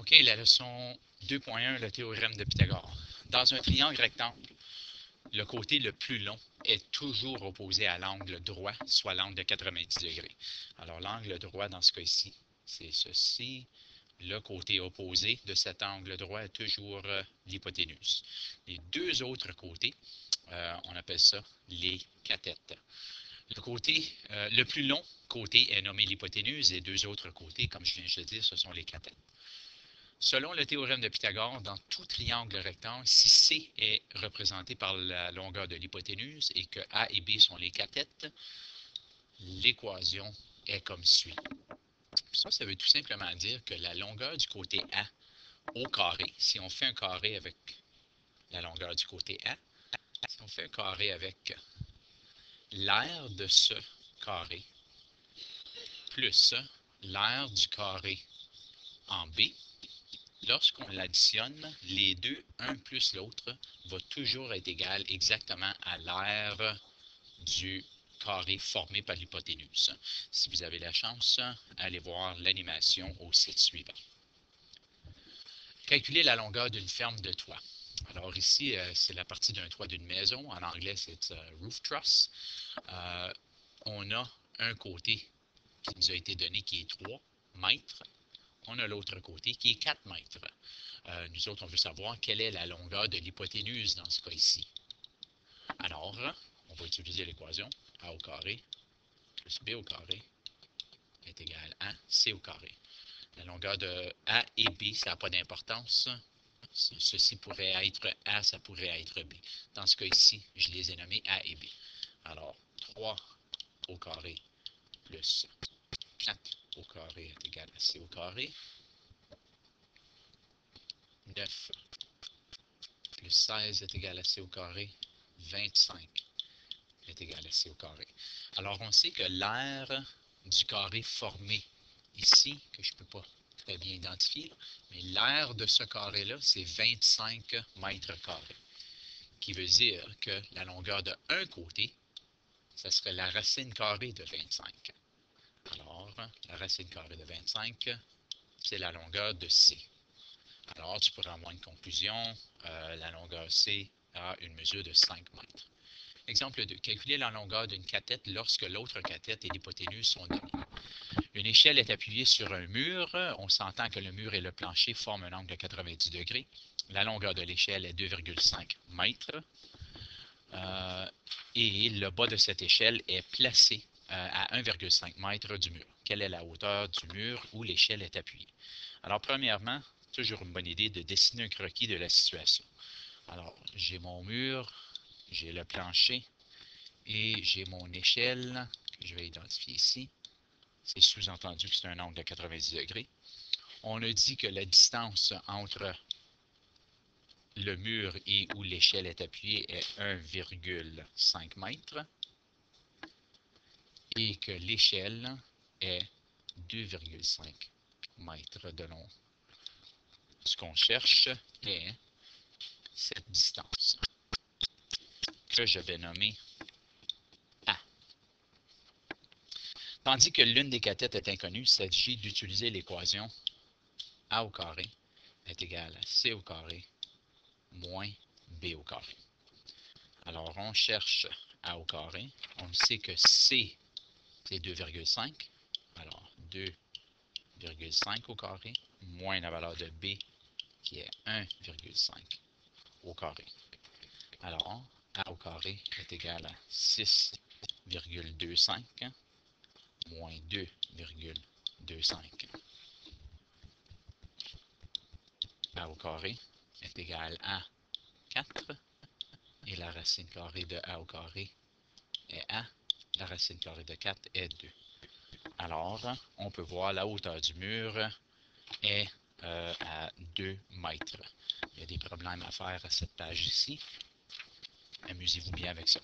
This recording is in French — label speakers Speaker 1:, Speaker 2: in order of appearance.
Speaker 1: OK, la leçon 2.1, le théorème de Pythagore. Dans un triangle rectangle, le côté le plus long est toujours opposé à l'angle droit, soit l'angle de 90 degrés. Alors, l'angle droit, dans ce cas-ci, c'est ceci. Le côté opposé de cet angle droit est toujours l'hypoténuse. Les deux autres côtés, on appelle ça les cathètes. Le plus long côté est nommé l'hypoténuse et deux autres côtés, comme je viens de le dire, ce sont les cathètes. Selon le théorème de Pythagore, dans tout triangle rectangle, si C est représenté par la longueur de l'hypoténuse et que A et B sont les cathètes, l'équation est comme suit. Ça veut tout simplement dire que la longueur du côté A au carré, si on fait un carré avec la longueur du côté A, si on fait un carré avec l'aire de ce carré plus l'aire du carré en B, lorsqu'on l'additionne, les deux, un plus l'autre, va toujours être égal exactement à l'aire du carré formé par l'hypoténuse. Si vous avez la chance, allez voir l'animation au site suivant. Calculer la longueur d'une ferme de toit. Alors ici, c'est la partie d'un toit d'une maison. En anglais, c'est roof truss. On a un côté qui nous a été donné qui est 3 mètres. On a l'autre côté qui est 4 mètres. Nous autres, on veut savoir quelle est la longueur de l'hypoténuse dans ce cas ici. Alors, on va utiliser l'équation A au carré plus B au carré est égal à C au carré. La longueur de A et B, ça n'a pas d'importance. Ceci pourrait être A, ça pourrait être B. Dans ce cas ici, je les ai nommés A et B. Alors, 3 au carré plus 4 au carré est égal à C au carré. 9 plus 16 est égal à C au carré. 25 est égal à C au carré. Alors, on sait que l'aire du carré formé ici, que je ne peux pas très bien identifier, mais l'aire de ce carré-là, c'est 25 mètres carrés, qui veut dire que la longueur de un côté, ça serait la racine carrée de 25. Alors, la racine carrée de 25, c'est la longueur de C. Alors, tu pourrais avoir une conclusion, la longueur C a une mesure de 5 mètres. Exemple 2. Calculer la longueur d'une cathète lorsque l'autre cathète et l'hypoténuse sont données. Une échelle est appuyée sur un mur. On s'entend que le mur et le plancher forment un angle de 90 degrés. La longueur de l'échelle est 2,5 mètres. Et le bas de cette échelle est placé à 1,5 mètre du mur. Quelle est la hauteur du mur où l'échelle est appuyée? Alors, premièrement, toujours une bonne idée de dessiner un croquis de la situation. Alors, j'ai mon mur, j'ai le plancher et j'ai mon échelle que je vais identifier ici. C'est sous-entendu que c'est un angle de 90 degrés. On a dit que la distance entre le mur et où l'échelle est appuyée est 1,5 mètres et que l'échelle est 2,5 mètres de long. Ce qu'on cherche est cette distance que je vais nommer A. Tandis que l'une des cathètes est inconnue, il s'agit d'utiliser l'équation A au carré est égal à C au carré moins B au carré. Alors, on cherche A au carré. On sait que C, c'est 2,5. Alors, 2,5 au carré moins la valeur de B qui est 1,5 au carré. Alors, A au carré est égal à 6,25 moins 2,25. A au carré est égal à 4 et la racine carrée de A au carré est A. La racine carrée de 4 est 2. Alors, on peut voir la hauteur du mur est à 2 mètres. Il y a des problèmes à faire à cette page ici. Amusez-vous bien avec ça.